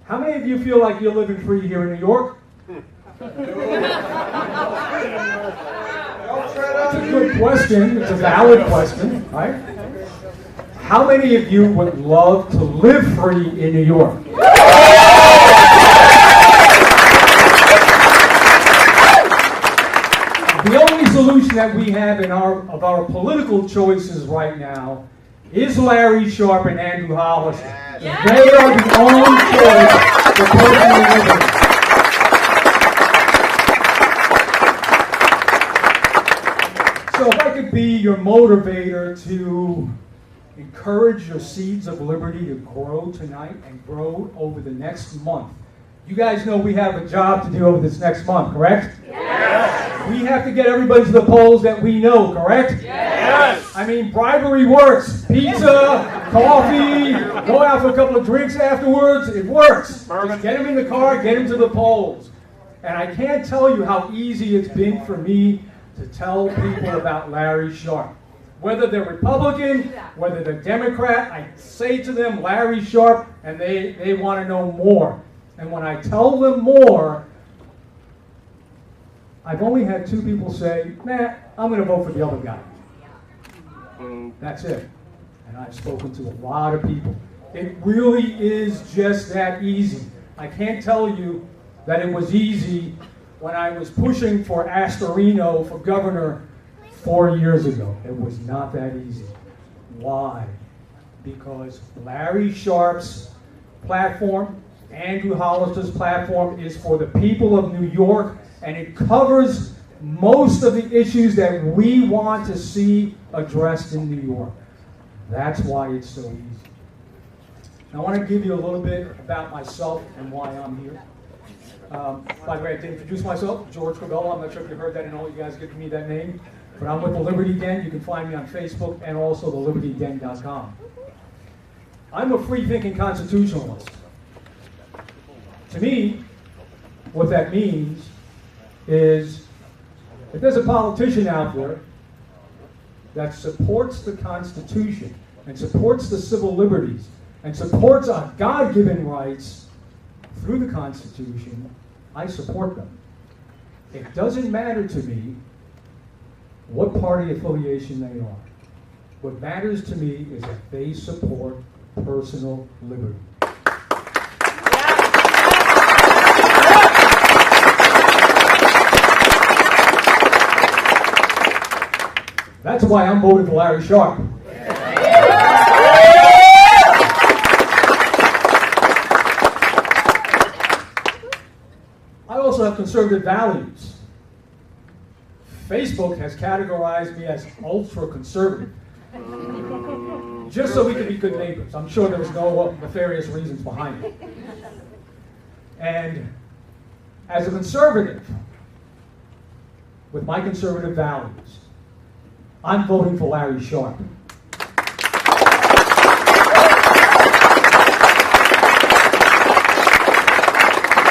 How many of you feel like you're living free here in New York? That's a good question. It's a valid question, right? How many of you would love to live free in New York? The only solution that we have in our political choices right now is Larry Sharpe and Andrew Hollister. Yeah. They are the only choice for personal liberty. So if I could be your motivator to encourage your seeds of liberty to grow tonight and grow over the next month. You guys know we have a job to do over this next month, correct? Yes. We have to get everybody to the polls that we know, correct? Yes. I mean, bribery works. Pizza, coffee, go out for a couple of drinks afterwards, it works. Just get them in the car, get them to the polls. And I can't tell you how easy it's been for me to tell people about Larry Sharpe. Whether they're Republican, whether they're Democrat, I say to them, Larry Sharpe, and they want to know more. And when I tell them more, I've only had 2 people say, nah, I'm going to vote for the other guy. That's it. And I've spoken to a lot of people. It really is just that easy. I can't tell you that it was easy when I was pushing for Astorino for governor 4 years ago. It was not that easy. Why? Because Larry Sharpe's platform, Andrew Hollister's platform, is for the people of New York, and it covers most of the issues that we want to see addressed in New York. That's why it's so easy. Now, I want to give you a little bit about myself and why I'm here. By the way, I didn't introduce myself, George Covello. I'm not sure if you heard that, and all you guys giving me that name. But I'm with the Liberty Den. You can find me on Facebook and also thelibertyden.com. I'm a free-thinking constitutionalist. To me, what that means is if there's a politician out there that supports the Constitution and supports the civil liberties and supports our God-given rights through the Constitution, I support them. It doesn't matter to me what party affiliation they are. What matters to me is that they support personal liberty. That's why I'm voting for Larry Sharpe. I also have conservative values. Facebook has categorized me as ultra-conservative, just so we can be good neighbors. I'm sure there's no nefarious reasons behind it. And as a conservative, with my conservative values, I'm voting for Larry Sharpe.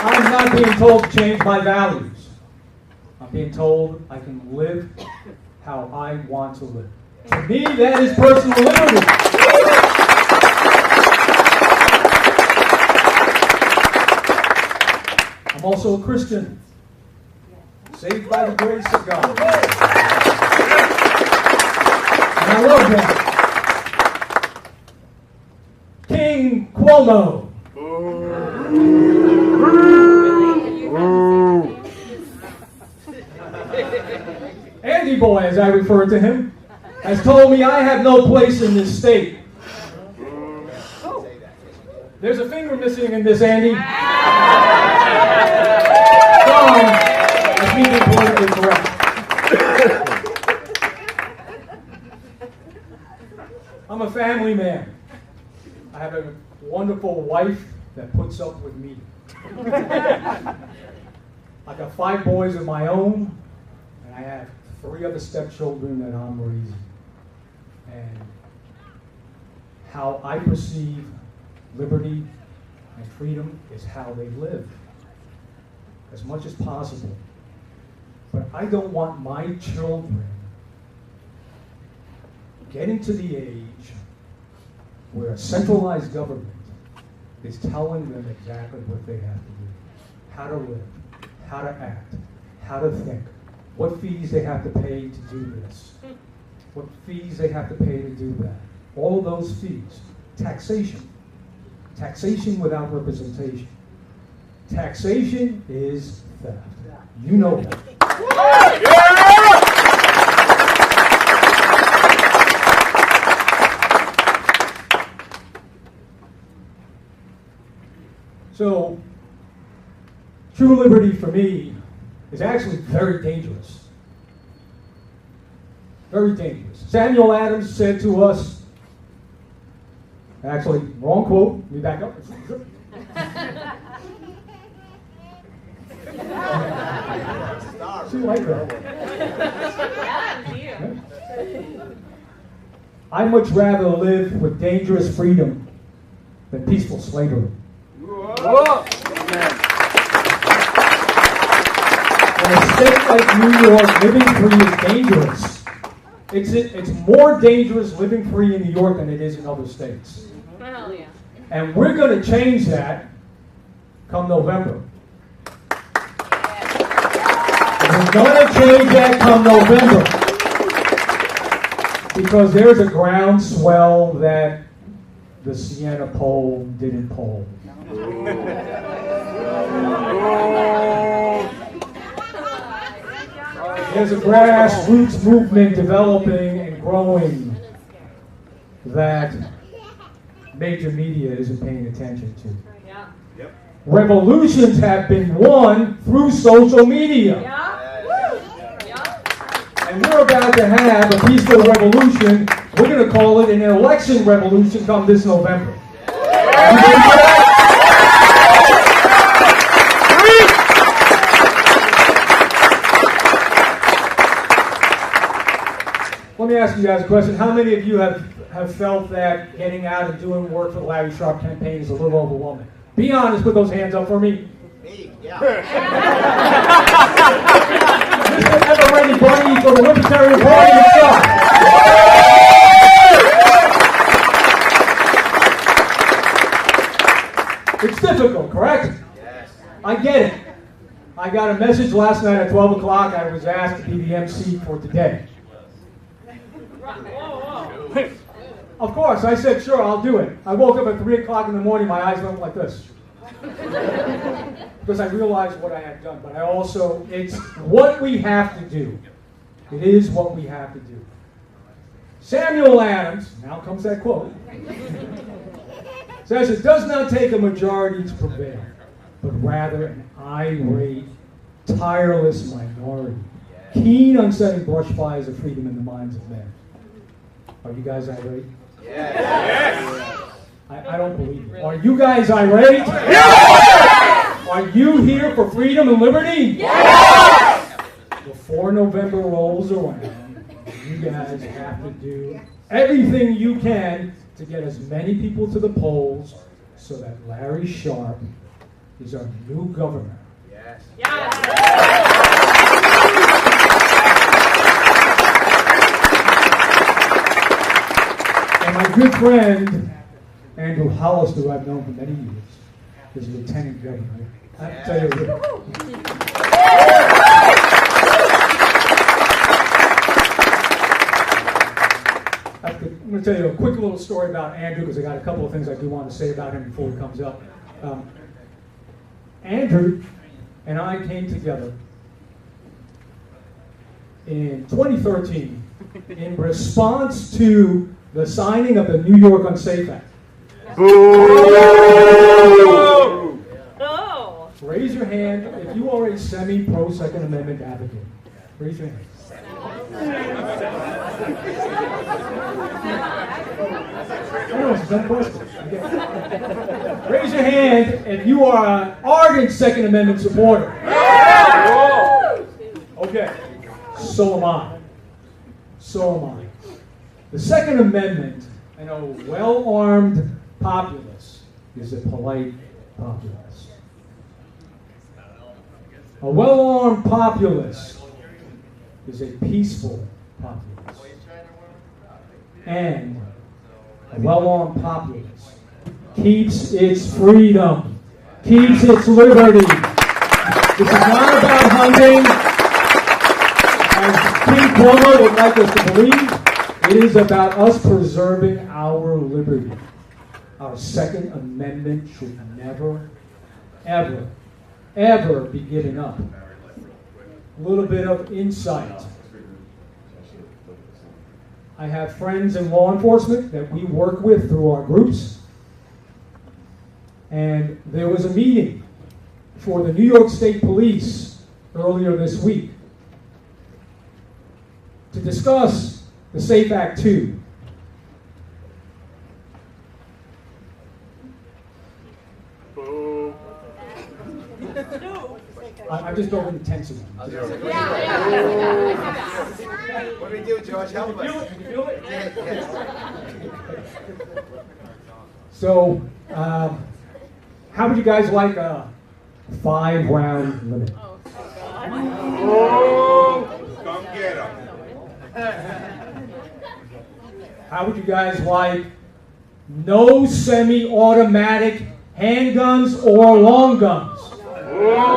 I'm not being told to change my values. I'm being told I can live how I want to live. To me, that is personal liberty. I'm also a Christian, saved by the grace of God. And I love him. King Cuomo. Andy Boy, as I refer to him, has told me I have no place in this state. There's a finger missing in this, Andy. Sorry, that's me being politically correct. I'm a family man. I have a wonderful wife that puts up with me. I got 5 boys of my own, and I have 3 other stepchildren that I'm raising. And how I perceive liberty and freedom is how they live, as much as possible. But I don't want my children getting to the age where a centralized government is telling them exactly what they have to do, how to live, how to act, how to think, what fees they have to pay to do this, what fees they have to pay to do that. All of those fees. Taxation. Taxation without representation. Taxation is theft. You know that. So, true liberty for me is actually very dangerous. Very dangerous. Samuel Adams said to us, actually, wrong quote, let me back up. See, like that. I'd much rather live with dangerous freedom than peaceful slavery. Whoa. In a state like New York, living free is dangerous. It's more dangerous living free in New York than it is in other states. Hell yeah. And we're going to change that come November. We're going to change that come November. Because there's a groundswell that the Siena poll didn't poll. There's a grassroots movement developing and growing that major media isn't paying attention to. Yeah. Yep. Revolutions have been won through social media. Yeah. Yeah. And we're about to have a peaceful revolution. We're going to call it an election revolution come this November. Let me ask you guys a question. How many of you have felt that getting out and doing work for the Larry Sharpe campaign is a little overwhelming? Be honest, put those hands up for me. Me, yeah. Mr. Ever Ready Bunny for the Libertarian Party himself. It's difficult, correct? Yes. I get it. I got a message last night at 12 o'clock. I was asked to be the MC for today. Of course, I said, sure, I'll do it. I woke up at 3 o'clock in the morning, my eyes went like this. Because I realized what I had done. But I also, it's what we have to do. It is what we have to do. Samuel Adams, now comes that quote, says it does not take a majority to prevail, but rather an irate, tireless minority, keen on setting brush fires of freedom in the minds of men. Are you guys irate? Yes. I don't believe it. Are you guys irate? Yes. Are you here for freedom and liberty? Yes. Before November rolls around, you guys have to do everything you can to get as many people to the polls so that Larry Sharpe is our new governor. Yes. And my good friend, Andrew Hollister, who I've known for many years, is lieutenant governor. I have to tell you, I'm going to tell you a quick little story about Andrew, because I got a couple of things I do want to say about him before he comes up. Andrew and I came together in 2013 in response to the signing of the New York Unsafe Act. Oh. Raise your hand if you are a semi-pro Second Amendment advocate. Raise your hand. Raise your hand if you are an ardent Second Amendment supporter. Okay, so am I. So am I. The Second Amendment, and a well-armed populace is a polite populace. A well-armed populace is a peaceful populace. And a well-armed populace keeps its freedom, keeps its liberty. This is not about hunting, as King Cuomo would like us to believe. It is about us preserving our liberty. Our Second Amendment should never, ever, ever be given up. A little bit of insight. I have friends in law enforcement that we work with through our groups. And there was a meeting for the New York State Police earlier this week to discuss the SAFE Act 2. I'm just over intensity. What do we do, George? Help us. Can you feel it? Yes. So, how would you guys like a 5-round limit? Oh, come get him. How would you guys like no semi-automatic handguns or long guns? Oh.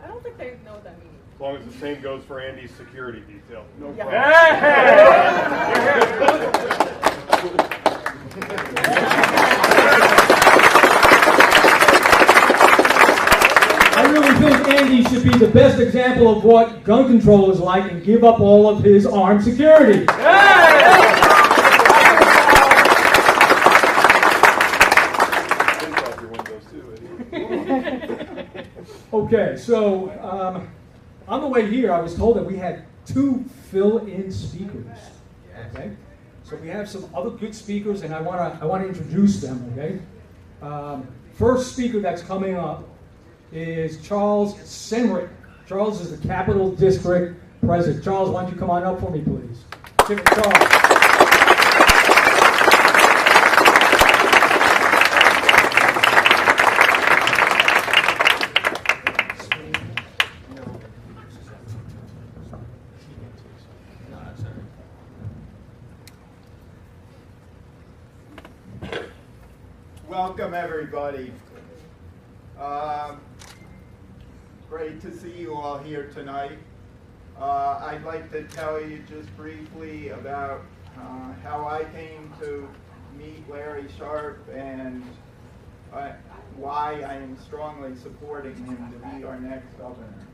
I don't think they know what that means. As long as the same goes for Andy's security detail. No problem. I really think Andy should be the best example of what gun control is like and give up all of his armed security. Okay, so on the way here, I was told that we had 2 fill-in speakers. Okay, so we have some other good speakers, and I want to introduce them. Okay, first speaker that's coming up is Charles Semrick. Charles is the Capital District President. Charles, why don't you come on up for me, please? Give it to Charles. Welcome, everybody. Great to see you all here tonight. I'd like to tell you just briefly about how I came to meet Larry Sharpe and why I am strongly supporting him to be our next governor.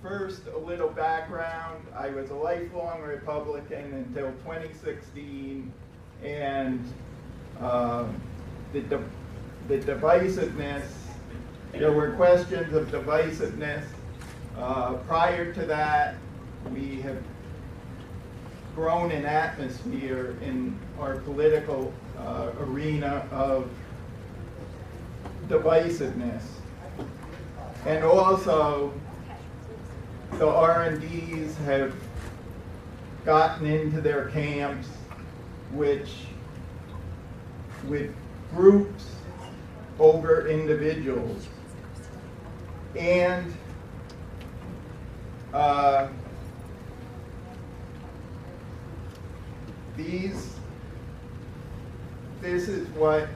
First, a little background. I was a lifelong Republican until 2016, and the divisiveness, there were questions of divisiveness. Prior to that, we have grown an atmosphere in our political arena of divisiveness. And also, the R&Ds have gotten into their camps, with groups over individuals. And this is what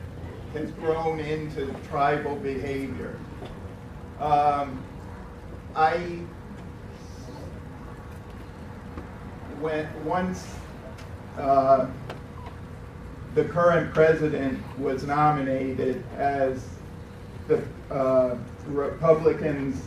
has grown into tribal behavior. Once the current president was nominated as the Republicans'